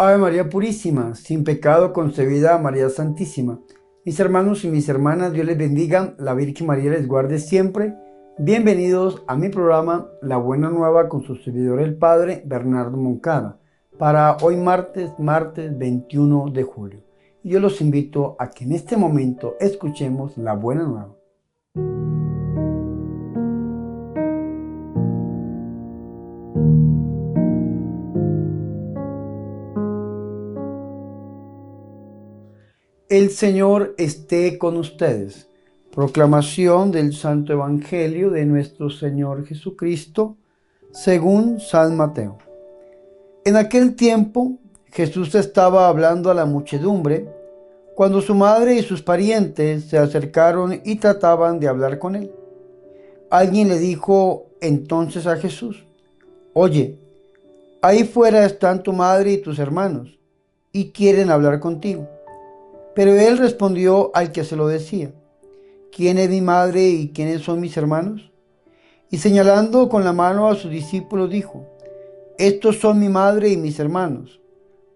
Ave María Purísima, sin pecado concebida, María Santísima. Mis hermanos y mis hermanas, Dios les bendiga, la Virgen María les guarde siempre. Bienvenidos a mi programa La Buena Nueva con su servidor el Padre Bernardo Moncada, para hoy martes 21 de julio. Y yo los invito a que en este momento escuchemos La Buena Nueva. El Señor esté con ustedes. Proclamación del Santo Evangelio de nuestro Señor Jesucristo, según San Mateo. En aquel tiempo, Jesús estaba hablando a la muchedumbre, cuando su madre y sus parientes se acercaron y trataban de hablar con él. Alguien le dijo entonces a Jesús: Oye, ahí fuera están tu madre y tus hermanos, y quieren hablar contigo. Pero él respondió al que se lo decía: ¿Quién es mi madre y quiénes son mis hermanos? Y señalando con la mano a sus discípulos dijo: Estos son mi madre y mis hermanos,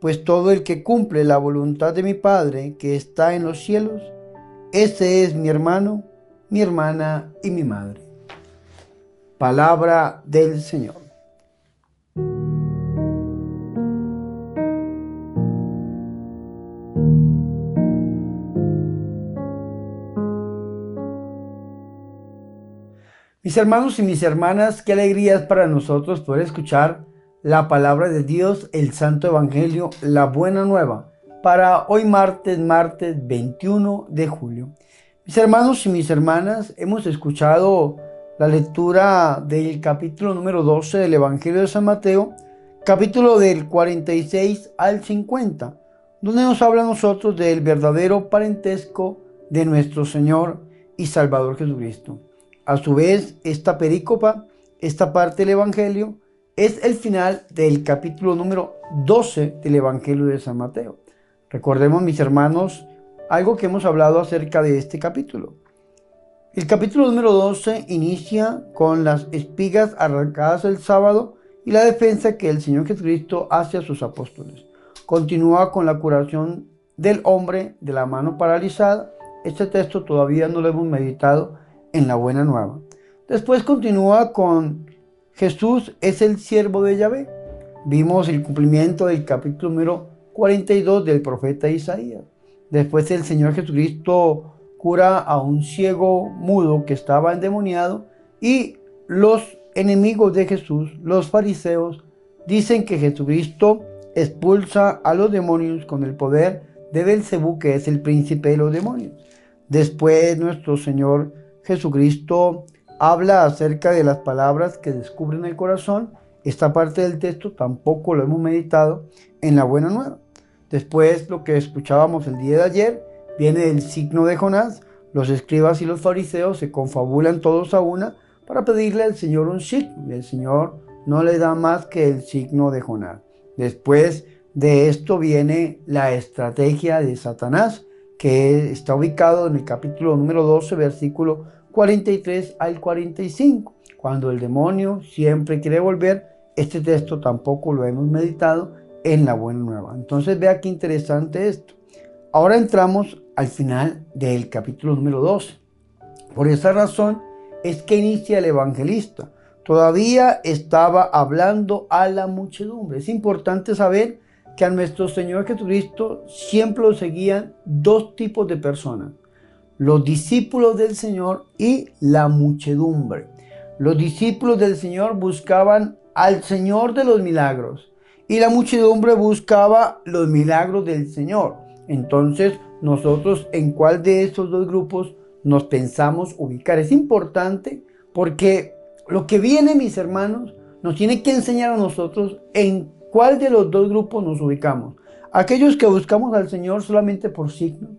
pues todo el que cumple la voluntad de mi Padre que está en los cielos, ese es mi hermano, mi hermana y mi madre. Palabra del Señor. Mis hermanos y mis hermanas, qué alegría es para nosotros poder escuchar la palabra de Dios, el Santo Evangelio, la Buena Nueva, para hoy martes 21 de julio. Mis hermanos y mis hermanas, hemos escuchado la lectura del capítulo número 12 del Evangelio de San Mateo, capítulo del 46 al 50, donde nos habla a nosotros del verdadero parentesco de nuestro Señor y Salvador Jesucristo. A su vez, esta perícopa, esta parte del Evangelio, es el final del capítulo número 12 del Evangelio de San Mateo. Recordemos, mis hermanos, algo que hemos hablado acerca de este capítulo. El capítulo número 12 inicia con las espigas arrancadas el sábado y la defensa que el Señor Jesucristo hace a sus apóstoles. Continúa con la curación del hombre de la mano paralizada. Este texto todavía no lo hemos meditado en la Buena Nueva. Después continúa con Jesús es el siervo de Yahvé. Vimos el cumplimiento del capítulo número 42 del profeta Isaías. Después el Señor Jesucristo cura a un ciego mudo que estaba endemoniado y los enemigos de Jesús, los fariseos, dicen que Jesucristo expulsa a los demonios con el poder de Belcebú, que es el príncipe de los demonios. Después nuestro Señor Jesucristo habla acerca de las palabras que descubren el corazón. Esta parte del texto tampoco lo hemos meditado en la Buena Nueva. Después, lo que escuchábamos el día de ayer, viene el signo de Jonás. Los escribas y los fariseos se confabulan todos a una para pedirle al Señor un signo, y el Señor no le da más que el signo de Jonás. Después de esto viene la estrategia de Satanás, que está ubicado en el capítulo número 12, versículo 43 al 45. Cuando el demonio siempre quiere volver, este texto tampoco lo hemos meditado en la Buena Nueva. Entonces vea qué interesante esto. Ahora entramos al final del capítulo número 12. Por esa razón es que inicia el evangelista. Todavía estaba hablando a la muchedumbre. Es importante saber que a nuestro Señor Jesucristo siempre lo seguían dos tipos de personas: los discípulos del Señor y la muchedumbre. Los discípulos del Señor buscaban al Señor de los milagros y la muchedumbre buscaba los milagros del Señor. Entonces, nosotros, ¿en cuál de estos dos grupos nos pensamos ubicar? Es importante porque lo que viene, mis hermanos, nos tiene que enseñar a nosotros en cuál de los dos grupos nos ubicamos. Aquellos que buscamos al Señor solamente por signos,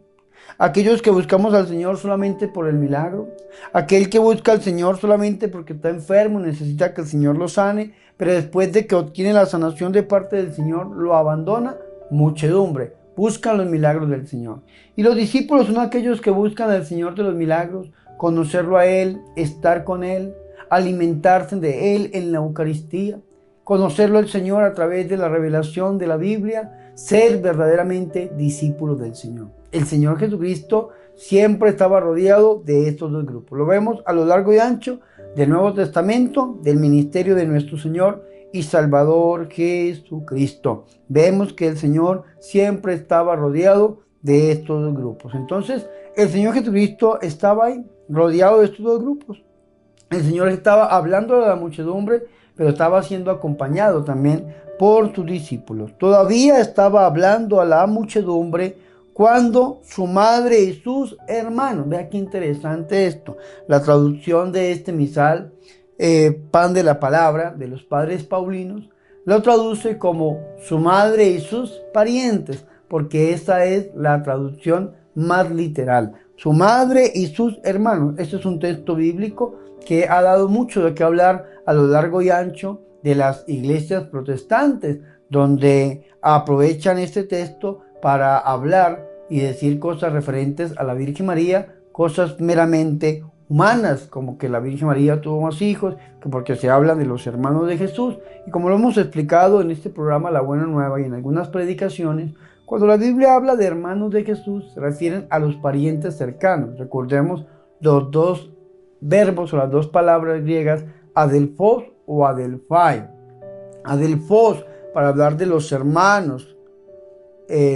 aquellos que buscamos al Señor solamente por el milagro, aquel que busca al Señor solamente porque está enfermo, necesita que el Señor lo sane, pero después de que obtiene la sanación de parte del Señor, lo abandona. Muchedumbre, buscan los milagros del Señor. Y los discípulos son aquellos que buscan al Señor de los milagros, conocerlo a Él, estar con Él, alimentarse de Él en la Eucaristía, conocerlo al Señor a través de la revelación de la Biblia, ser verdaderamente discípulos del Señor. El Señor Jesucristo siempre estaba rodeado de estos dos grupos. Lo vemos a lo largo y ancho del Nuevo Testamento, del ministerio de nuestro Señor y Salvador Jesucristo. Vemos que el Señor siempre estaba rodeado de estos dos grupos. Entonces, el Señor Jesucristo estaba ahí, rodeado de estos dos grupos. El Señor estaba hablando a la muchedumbre, pero estaba siendo acompañado también por sus discípulos. Todavía estaba hablando a la muchedumbre cuando su madre y sus hermanos, vea qué interesante esto, la traducción de este misal, pan de la palabra de los padres paulinos, lo traduce como su madre y sus parientes, porque esa es la traducción más literal, su madre y sus hermanos. Este es un texto bíblico que ha dado mucho de qué hablar a lo largo y ancho de las iglesias protestantes, donde aprovechan este texto para hablar y decir cosas referentes a la Virgen María, cosas meramente humanas, como que la Virgen María tuvo más hijos, que porque se habla de los hermanos de Jesús. Y como lo hemos explicado en este programa La Buena Nueva y en algunas predicaciones, cuando la Biblia habla de hermanos de Jesús, se refieren a los parientes cercanos. Recordemos los dos verbos o las dos palabras griegas, adelphos o adelphai. Adelphos para hablar de los hermanos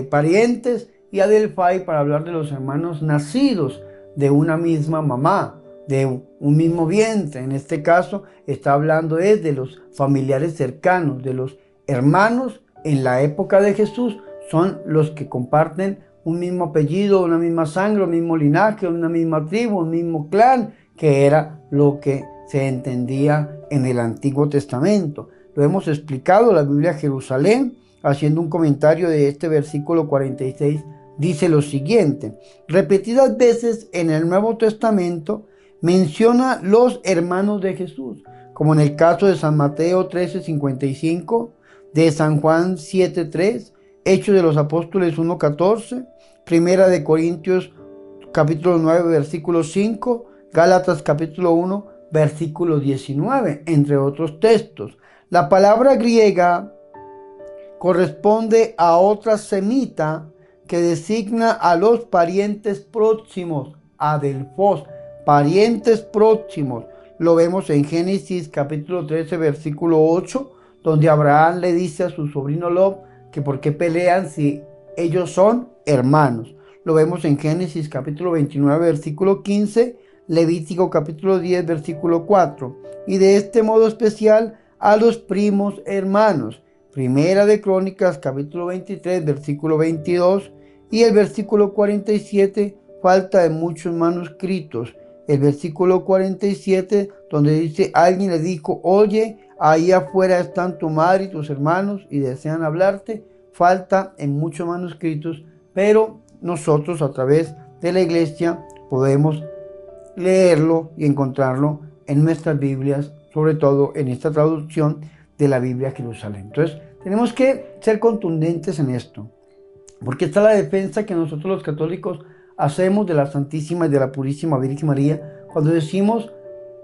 parientes, y adelphai para hablar de los hermanos nacidos de una misma mamá, de un mismo vientre. En este caso está hablando de los familiares cercanos, de los hermanos en la época de Jesús. Son los que comparten un mismo apellido, una misma sangre, un mismo linaje, una misma tribu, un mismo clan, que era lo que se entendía en el Antiguo Testamento. Lo hemos explicado, la Biblia Jerusalén, haciendo un comentario de este versículo 46, dice lo siguiente: repetidas veces en el Nuevo Testamento menciona los hermanos de Jesús, como en el caso de San Mateo 13:55, de San Juan 7:3, Hechos de los Apóstoles 1:14, Primera de Corintios capítulo 9 versículo 5, Gálatas capítulo 1 versículo 19, entre otros textos. La palabra griega corresponde a otra semita que designa a los parientes próximos, adelphos, parientes próximos. Lo vemos en Génesis capítulo 13 versículo 8, donde Abraham le dice a su sobrino Lot que por qué pelean si ellos son hermanos. Lo vemos en Génesis capítulo 29 versículo 15, Levítico capítulo 10 versículo 4, y de este modo especial a los primos hermanos. Primera de Crónicas capítulo 23 versículo 22 y el versículo 47 falta en muchos manuscritos. El versículo 47 donde dice: alguien le dijo, oye, ahí afuera están tu madre y tus hermanos y desean hablarte, falta en muchos manuscritos, pero nosotros a través de la iglesia podemos leerlo y encontrarlo en nuestras Biblias, sobre todo en esta traducción de la Biblia Jerusalén. Entonces tenemos que ser contundentes en esto, porque está la defensa que nosotros los católicos hacemos de la Santísima y de la Purísima Virgen María, cuando decimos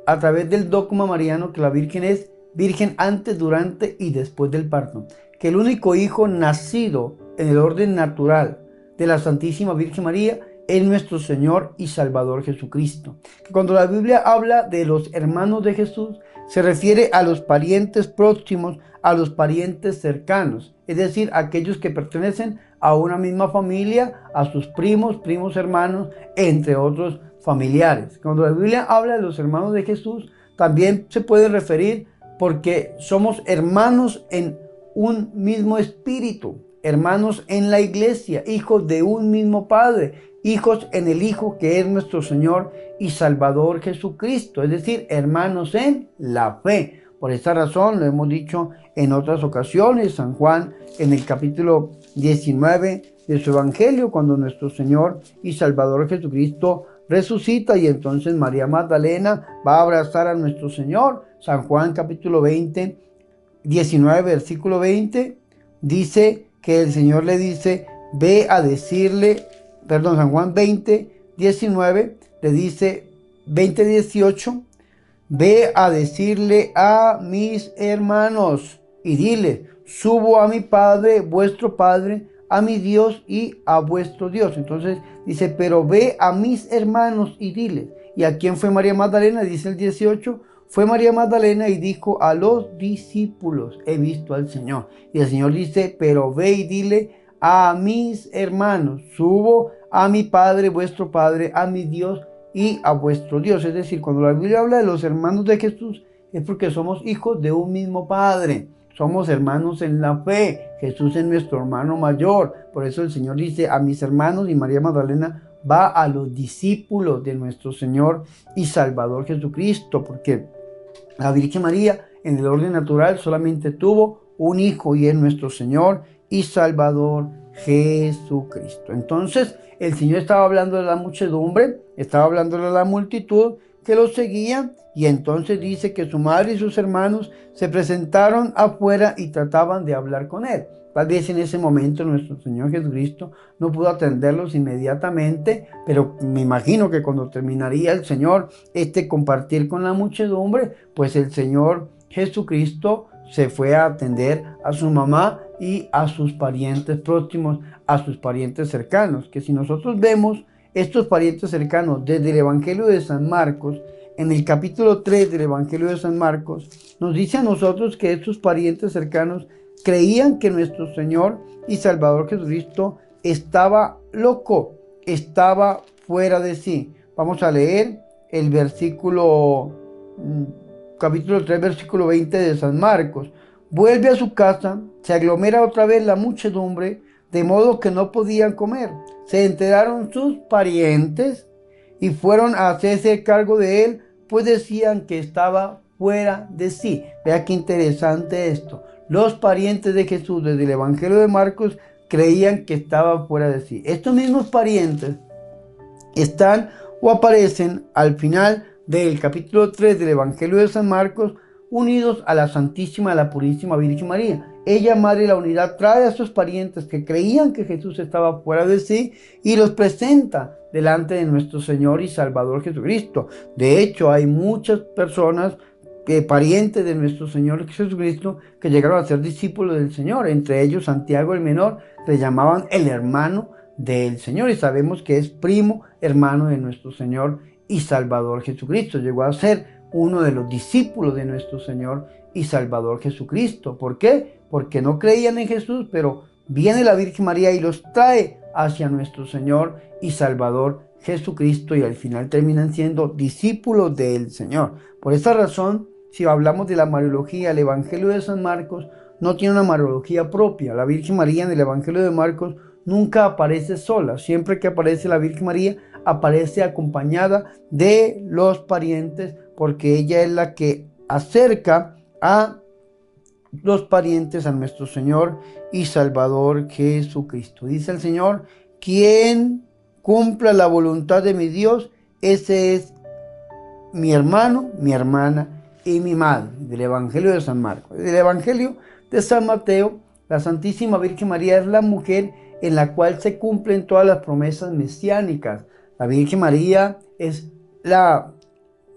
a través del dogma mariano que la Virgen es virgen antes, durante y después del parto, que el único hijo nacido en el orden natural de la Santísima Virgen María es nuestro Señor y Salvador Jesucristo. Que cuando la Biblia habla de los hermanos de Jesús, se refiere a los parientes próximos, a los parientes cercanos, es decir, aquellos que pertenecen a una misma familia, a sus primos, primos hermanos, entre otros familiares. Cuando la Biblia habla de los hermanos de Jesús, también se puede referir porque somos hermanos en un mismo espíritu, hermanos en la iglesia, hijos de un mismo Padre, hijos en el Hijo que es nuestro Señor y Salvador Jesucristo, es decir, hermanos en la fe. Por esta razón, lo hemos dicho en otras ocasiones, San Juan en el capítulo 19 de su Evangelio, cuando nuestro Señor y Salvador Jesucristo resucita y entonces María Magdalena va a abrazar a nuestro Señor. San Juan capítulo 20, 19 versículo 20, dice que el Señor le dice, ve a decirle, San Juan 20, 19, le dice, 20, 18, ve a decirle a mis hermanos y dile, subo a mi Padre, vuestro Padre, a mi Dios y a vuestro Dios. Entonces dice, pero ve a mis hermanos y diles. ¿Y a quién fue María Magdalena? Dice el 18, fue María Magdalena y dijo a los discípulos, he visto al Señor. Y el Señor dice, pero ve y dile a mis hermanos, subo a mi Padre, vuestro Padre, a mi Dios y a vuestro Dios. Es decir, cuando la Biblia habla de los hermanos de Jesús, es porque somos hijos de un mismo Padre. Somos hermanos en la fe. Jesús es nuestro hermano mayor. Por eso el Señor dice a mis hermanos, y María Magdalena va a los discípulos de nuestro Señor y Salvador Jesucristo, porque la Virgen María en el orden natural solamente tuvo un hijo y es nuestro Señor y Salvador Jesucristo. Entonces el Señor estaba hablando de la muchedumbre, estaba hablando de la multitud que lo seguía, y entonces dice que su madre y sus hermanos se presentaron afuera y trataban de hablar con él. Tal vez en ese momento nuestro Señor Jesucristo no pudo atenderlos inmediatamente, pero me imagino que cuando terminaría el Señor compartir con la muchedumbre, pues el Señor Jesucristo se fue a atender a su mamá y a sus parientes próximos, a sus parientes cercanos. Que si nosotros vemos estos parientes cercanos desde el Evangelio de San Marcos, en el capítulo 3 del Evangelio de San Marcos, nos dice a nosotros que estos parientes cercanos creían que nuestro Señor y Salvador Jesucristo estaba loco, estaba fuera de sí. Vamos a leer el capítulo 3, versículo 20 de San Marcos. Vuelve a su casa, se aglomera otra vez la muchedumbre, de modo que no podían comer. Se enteraron sus parientes y fueron a hacerse cargo de él, pues decían que estaba fuera de sí. Vea qué interesante esto. Los parientes de Jesús desde el Evangelio de Marcos creían que estaba fuera de sí. Estos mismos parientes están o aparecen al final del capítulo 3 del Evangelio de San Marcos, unidos a la Santísima, a la Purísima Virgen María. Ella, Madre de la Unidad, trae a sus parientes que creían que Jesús estaba fuera de sí y los presenta delante de nuestro Señor y Salvador Jesucristo. De hecho, hay muchas personas, parientes de nuestro Señor Jesucristo, que llegaron a ser discípulos del Señor. Entre ellos, Santiago el Menor, le llamaban el hermano del Señor, y sabemos que es primo hermano de nuestro Señor y Salvador Jesucristo. Llegó a ser uno de los discípulos de nuestro Señor y Salvador Jesucristo. ¿Por qué? Porque no creían en Jesús, pero viene la Virgen María y los trae hacia nuestro Señor y Salvador Jesucristo, y al final terminan siendo discípulos del Señor. Por esta razón, si hablamos de la Mariología, el Evangelio de San Marcos no tiene una Mariología propia. La Virgen María en el Evangelio de Marcos nunca aparece sola. Siempre que aparece la Virgen María, aparece acompañada de los parientes, porque ella es la que acerca a los parientes a nuestro Señor y Salvador Jesucristo. Dice el Señor, quien cumpla la voluntad de mi Dios, ese es mi hermano, mi hermana y mi madre. Del Evangelio de San Marcos. Del Evangelio de San Mateo, la Santísima Virgen María es la mujer en la cual se cumplen todas las promesas mesiánicas. La Virgen María es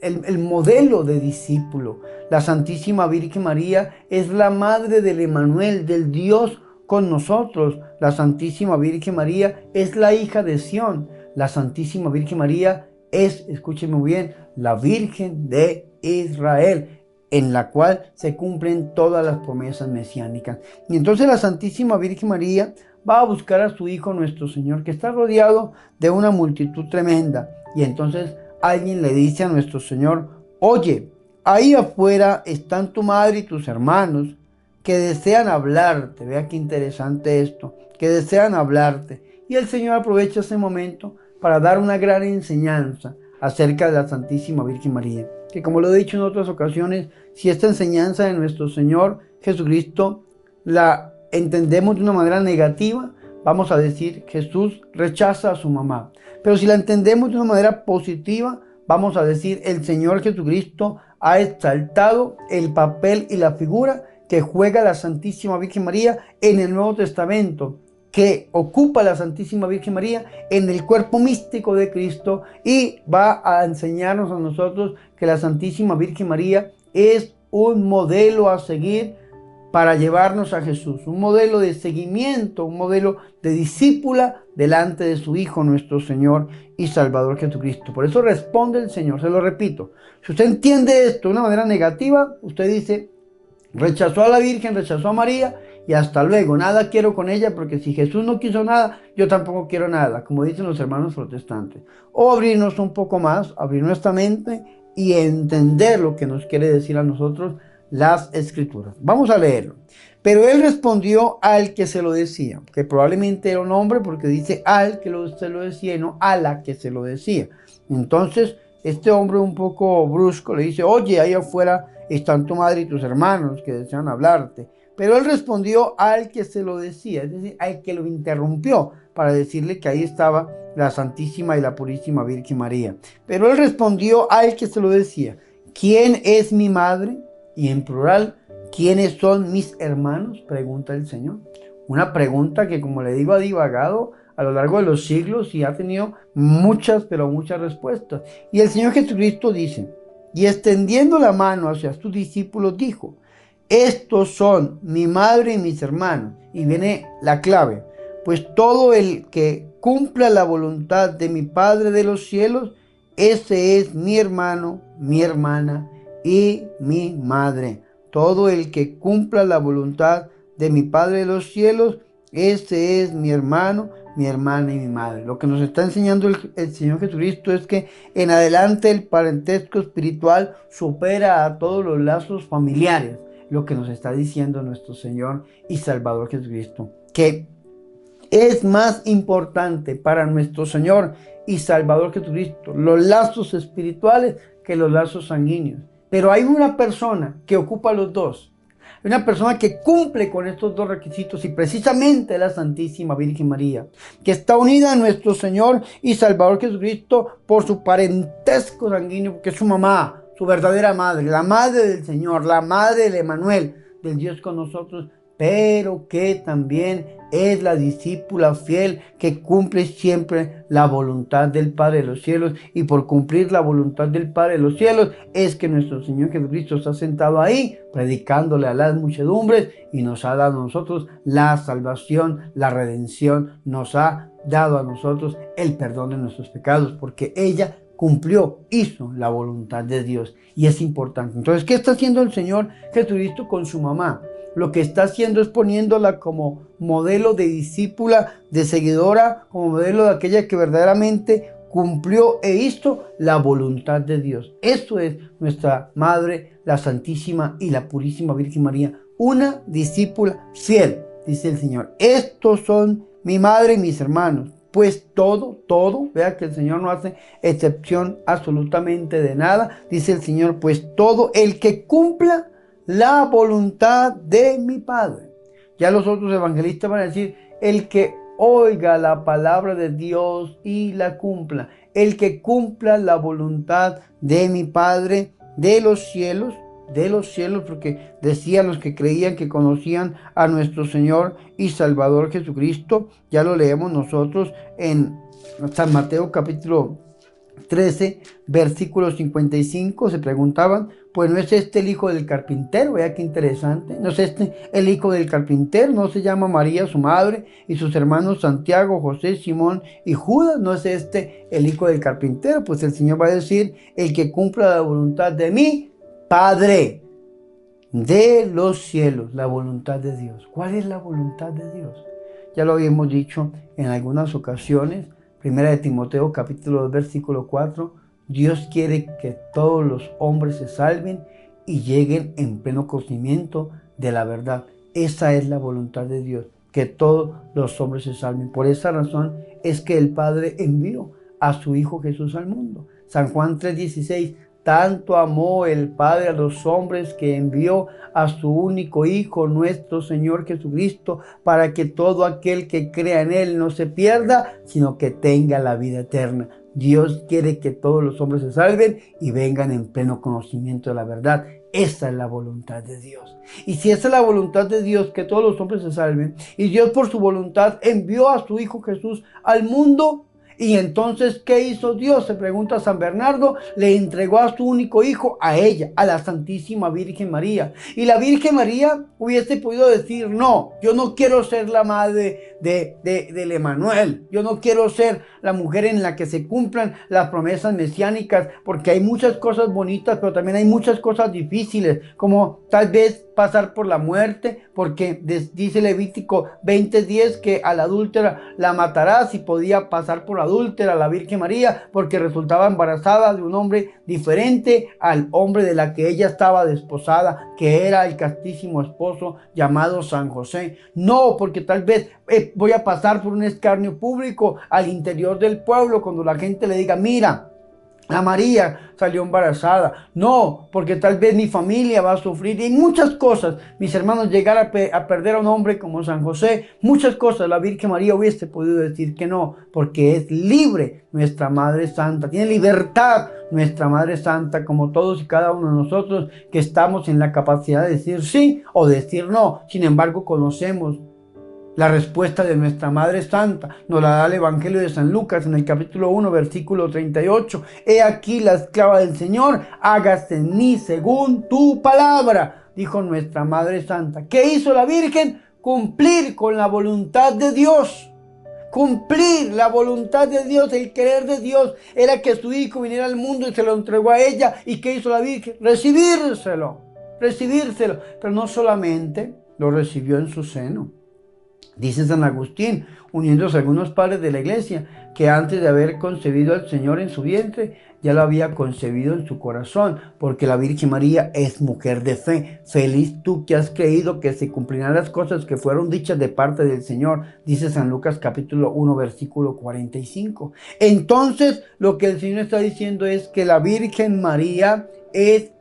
el modelo de discípulo. La Santísima Virgen María es la madre del Emmanuel, del Dios con nosotros. La Santísima Virgen María es la hija de Sión. La Santísima Virgen María es, escúcheme muy bien, la Virgen de Israel, en la cual se cumplen todas las promesas mesiánicas. Y entonces la Santísima Virgen María va a buscar a su Hijo nuestro Señor, que está rodeado de una multitud tremenda. Y entonces alguien le dice a nuestro Señor, oye, ahí afuera están tu madre y tus hermanos que desean hablarte. Vea qué interesante esto, que desean hablarte. Y el Señor aprovecha ese momento para dar una gran enseñanza acerca de la Santísima Virgen María. Que, como lo he dicho en otras ocasiones, si esta enseñanza de nuestro Señor Jesucristo la entendemos de una manera negativa, vamos a decir Jesús rechaza a su mamá. Pero si la entendemos de una manera positiva, vamos a decir el Señor Jesucristo ha exaltado el papel y la figura que juega la Santísima Virgen María en el Nuevo Testamento, que ocupa la Santísima Virgen María en el cuerpo místico de Cristo, y va a enseñarnos a nosotros que la Santísima Virgen María es un modelo a seguir para llevarnos a Jesús, un modelo de seguimiento, un modelo de discípula delante de su Hijo, nuestro Señor y Salvador Jesucristo. Por eso responde el Señor, se lo repito. Si usted entiende esto de una manera negativa, usted dice, rechazó a la Virgen, rechazó a María y hasta luego, nada quiero con ella, porque si Jesús no quiso nada, yo tampoco quiero nada, como dicen los hermanos protestantes. O abrirnos un poco más, abrir nuestra mente y entender lo que nos quiere decir a nosotros las Escrituras. Vamos a leerlo. Pero él respondió al que se lo decía, que probablemente era un hombre, porque dice al que se lo decía y no a la que se lo decía. Entonces, este hombre un poco brusco le dice, oye, ahí afuera están tu madre y tus hermanos que desean hablarte. Pero él respondió al que se lo decía, es decir, al que lo interrumpió para decirle que ahí estaba la Santísima y la Purísima Virgen María. Pero él respondió al que se lo decía, ¿quién es mi madre? Y en plural, ¿quiénes son mis hermanos? Pregunta el Señor. Una pregunta que, como le digo, ha divagado a lo largo de los siglos y ha tenido muchas, pero muchas respuestas. Y el Señor Jesucristo dice, y extendiendo la mano hacia sus discípulos dijo, estos son mi madre y mis hermanos. Y viene la clave, pues todo el que cumpla la voluntad de mi Padre de los cielos, ese es mi hermano, mi hermana y mi madre. Todo el que cumpla la voluntad de mi Padre de los cielos, ese es mi hermano, mi hermana y mi madre. Lo que nos está enseñando el Señor Jesucristo es que en adelante el parentesco espiritual supera a todos los lazos familiares. Lo que nos está diciendo nuestro Señor y Salvador Jesucristo, que es más importante para nuestro Señor y Salvador Jesucristo los lazos espirituales que los lazos sanguíneos. Pero hay una persona que ocupa los dos. Hay una persona que cumple con estos dos requisitos y precisamente es la Santísima Virgen María, que está unida a nuestro Señor y Salvador Jesucristo por su parentesco sanguíneo, porque es su mamá, su verdadera madre, la madre del Señor, la madre de Emanuel, del Dios con nosotros, pero que también es la discípula fiel que cumple siempre la voluntad del Padre de los cielos, y por cumplir la voluntad del Padre de los cielos es que nuestro Señor Jesucristo está sentado ahí predicándole a las muchedumbres y nos ha dado a nosotros la salvación, la redención, nos ha dado a nosotros el perdón de nuestros pecados, porque ella cumplió, hizo la voluntad de Dios, y es importante. Entonces, ¿qué está haciendo el Señor Jesucristo con su mamá? Lo que está haciendo es poniéndola como modelo de discípula, de seguidora, como modelo de aquella que verdaderamente cumplió e hizo la voluntad de Dios. Eso es nuestra Madre, la Santísima y la Purísima Virgen María, una discípula fiel, dice el Señor. Estos son mi madre y mis hermanos. Pues todo, vea que el Señor no hace excepción absolutamente de nada. Dice el Señor, pues todo el que cumpla la voluntad de mi Padre. Ya los otros evangelistas van a decir, el que oiga la palabra de Dios y la cumpla. El que cumpla la voluntad de mi Padre de los cielos, porque decían los que creían que conocían a nuestro Señor y Salvador Jesucristo. Ya lo leemos nosotros en San Mateo capítulo 13, versículo 55. Se preguntaban, pues no es este el hijo del carpintero. Vea qué interesante. No es este el hijo del carpintero. No se llama María su madre y sus hermanos Santiago, José, Simón y Judas. No es este el hijo del carpintero. Pues el Señor va a decir, el que cumpla la voluntad de mí, Padre de los cielos, la voluntad de Dios. ¿Cuál es la voluntad de Dios? Ya lo habíamos dicho en algunas ocasiones. Primera de Timoteo capítulo 2 versículo 4. Dios quiere que todos los hombres se salven y lleguen en pleno conocimiento de la verdad. Esa es la voluntad de Dios, que todos los hombres se salven. Por esa razón es que el Padre envió a su Hijo Jesús al mundo. San Juan 3:16. Tanto amó el Padre a los hombres que envió a su único Hijo, nuestro Señor Jesucristo, para que todo aquel que crea en Él no se pierda, sino que tenga la vida eterna. Dios quiere que todos los hombres se salven y vengan en pleno conocimiento de la verdad. Esa es la voluntad de Dios. Y si esa es la voluntad de Dios, que todos los hombres se salven, y Dios por su voluntad envió a su Hijo Jesús al mundo, Y entonces, ¿qué hizo Dios? Se pregunta San Bernardo. Le entregó a su único hijo, a ella, a la Santísima Virgen María. Y la Virgen María hubiese podido decir, no, yo no quiero ser la madre del Emanuel. Yo no quiero ser la mujer en la que se cumplan las promesas mesiánicas, porque hay muchas cosas bonitas, pero también hay muchas cosas difíciles, como tal vez pasar por la muerte, porque dice Levítico 20:10 que a la adúltera la matarás, y podía pasar por adúltera la Virgen María, porque resultaba embarazada de un hombre diferente al hombre de la que ella estaba desposada, que era el castísimo esposo llamado San José. No, porque tal vez voy a pasar por un escarnio público al interior del pueblo, cuando la gente le diga, mira, la María salió embarazada. No, porque tal vez mi familia va a sufrir. Y muchas cosas, mis hermanos, llegar a perder a un hombre como San José. Muchas cosas la Virgen María hubiese podido decir que no, porque es libre nuestra Madre Santa. Tiene libertad nuestra Madre Santa, como todos y cada uno de nosotros, que estamos en la capacidad de decir sí o decir no. Sin embargo, conocemos la respuesta de nuestra Madre Santa. Nos la da el Evangelio de San Lucas en el capítulo 1, versículo 38. He aquí la esclava del Señor, hágase en mí según tu palabra, dijo nuestra Madre Santa. ¿Qué hizo la Virgen? Cumplir con la voluntad de Dios. Cumplir la voluntad de Dios, el querer de Dios era que su hijo viniera al mundo y se lo entregó a ella. ¿Y qué hizo la Virgen? Recibírselo, pero no solamente lo recibió en su seno. Dice San Agustín, uniéndose a algunos padres de la iglesia, que antes de haber concebido al Señor en su vientre, ya lo había concebido en su corazón, porque la Virgen María es mujer de fe. Feliz tú que has creído que se cumplirán las cosas que fueron dichas de parte del Señor, dice San Lucas capítulo 1, versículo 45. Entonces, lo que el Señor está diciendo es que la Virgen María es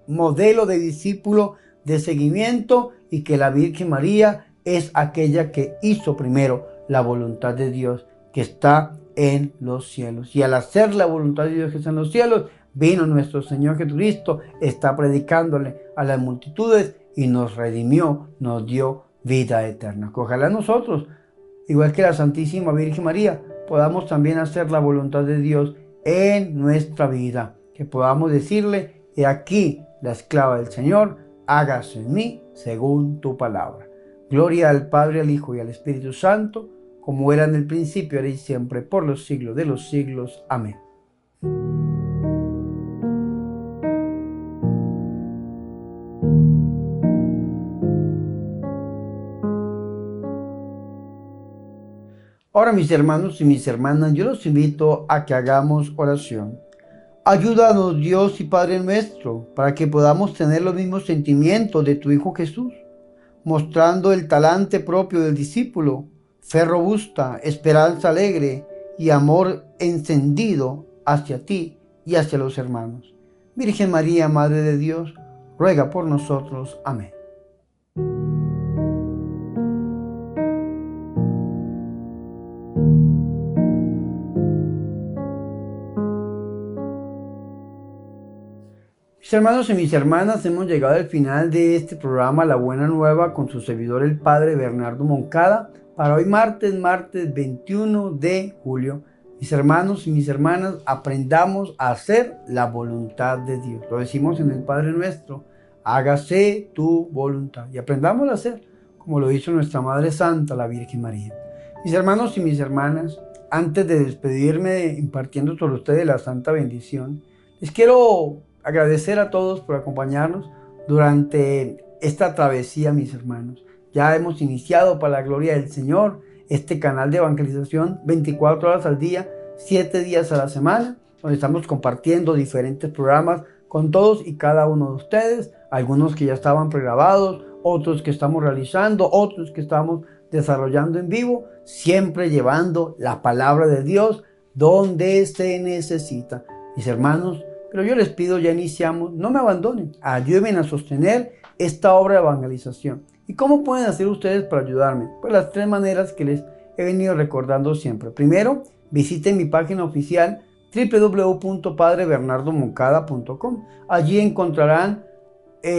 modelo de discípulo de seguimiento, y que la Virgen María es aquella que hizo primero la voluntad de Dios que está en los cielos. Y al hacer la voluntad de Dios que está en los cielos, vino nuestro Señor Jesucristo, está predicándole a las multitudes y nos redimió, nos dio vida eterna. Que ojalá nosotros, igual que la Santísima Virgen María, podamos también hacer la voluntad de Dios en nuestra vida. Que podamos decirle, he aquí la esclava del Señor, hágase en mí según tu palabra. Gloria al Padre, al Hijo y al Espíritu Santo, como era en el principio, ahora y siempre, por los siglos de los siglos. Amén. Ahora, mis hermanos y mis hermanas, yo los invito a que hagamos oración. Ayúdanos, Dios y Padre nuestro, para que podamos tener los mismos sentimientos de tu Hijo Jesús, mostrando el talante propio del discípulo, fe robusta, esperanza alegre y amor encendido hacia ti y hacia los hermanos. Virgen María, Madre de Dios, ruega por nosotros. Amén. Mis hermanos y mis hermanas, hemos llegado al final de este programa La Buena Nueva con su servidor el Padre Bernardo Moncada, para hoy martes 21 de julio. Mis hermanos y mis hermanas, aprendamos a hacer la voluntad de Dios. Lo decimos en el Padre Nuestro, hágase tu voluntad. Y aprendamos a hacer como lo hizo nuestra Madre Santa, la Virgen María. Mis hermanos y mis hermanas, antes de despedirme impartiendo sobre ustedes la santa bendición, les quiero agradecer a todos por acompañarnos durante esta travesía, mis hermanos. Ya hemos iniciado, para la gloria del Señor, este canal de evangelización 24 horas al día, 7 días a la semana, donde estamos compartiendo diferentes programas con todos y cada uno de ustedes, algunos que ya estaban pregrabados, otros que estamos realizando, otros que estamos desarrollando en vivo, siempre llevando la palabra de Dios donde se necesita. Mis hermanos, pero yo les pido, ya iniciamos, no me abandonen, ayúdenme a sostener esta obra de evangelización. ¿Y cómo pueden hacer ustedes para ayudarme? Pues las 3 maneras que les he venido recordando siempre. Primero, visiten mi página oficial www.padrebernardomoncada.com. Allí encontrarán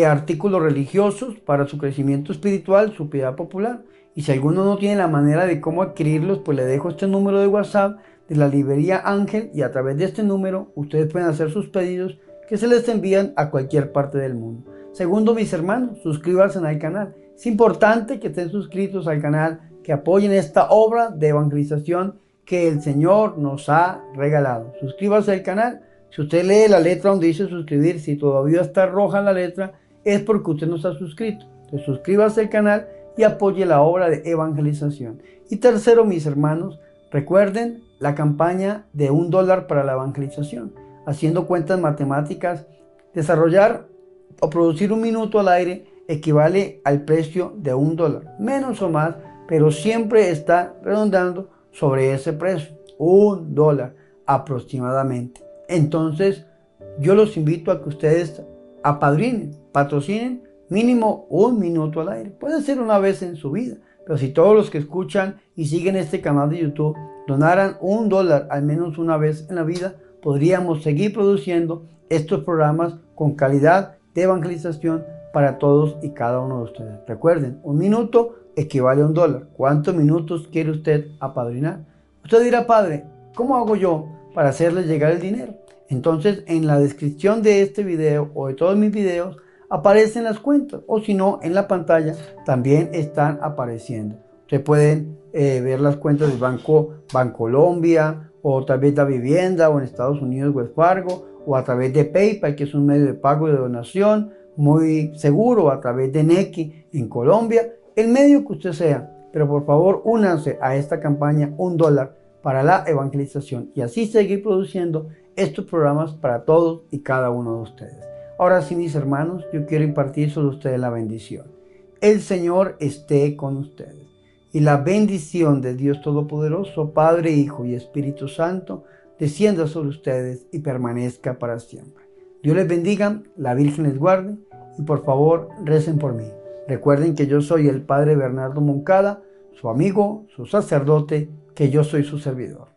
artículos religiosos para su crecimiento espiritual, su piedad popular. Y si alguno no tiene la manera de cómo adquirirlos, pues le dejo este número de WhatsApp de la librería Ángel, y a través de este número ustedes pueden hacer sus pedidos que se les envían a cualquier parte del mundo. Segundo, mis hermanos, suscríbanse al canal. Es importante que estén suscritos al canal, que apoyen esta obra de evangelización que el Señor nos ha regalado. Suscríbase al canal. Si usted lee la letra donde dice suscribir, si todavía está roja la letra, es porque usted no está suscrito. Entonces suscríbase al canal y apoye la obra de evangelización. Y tercero, mis hermanos, recuerden la campaña de $1 para la evangelización. Haciendo cuentas matemáticas, desarrollar o producir 1 minuto al aire equivale al precio de $1, menos o más, pero siempre está redondando sobre ese precio, $1 aproximadamente. Entonces, yo los invito a que ustedes apadrinen, patrocinen mínimo 1 minuto al aire. Puede ser una vez en su vida, pero si todos los que escuchan y siguen este canal de YouTube donaran $1 al menos una vez en la vida, podríamos seguir produciendo estos programas con calidad de evangelización para todos y cada uno de ustedes. Recuerden, 1 minuto equivale a $1. ¿Cuántos minutos quiere usted apadrinar? Usted dirá, padre, ¿cómo hago yo para hacerle llegar el dinero? Entonces, en la descripción de este video o de todos mis videos aparecen las cuentas, o si no, en la pantalla también están apareciendo. Ustedes pueden ver las cuentas del Banco Bancolombia, o tal vez Da Vivienda, o en Estados Unidos Wells Fargo, o a través de PayPal, que es un medio de pago y de donación muy seguro, a través de Nequi en Colombia, el medio que usted sea. Pero por favor, únanse a esta campaña $1 para la evangelización y así seguir produciendo estos programas para todos y cada uno de ustedes. Ahora sí, mis hermanos, yo quiero impartir sobre ustedes la bendición. El Señor esté con ustedes. Y la bendición de Dios Todopoderoso, Padre, Hijo y Espíritu Santo, descienda sobre ustedes y permanezca para siempre. Dios les bendiga, la Virgen les guarde y por favor recen por mí. Recuerden que yo soy el Padre Bernardo Moncada, su amigo, su sacerdote, que yo soy su servidor.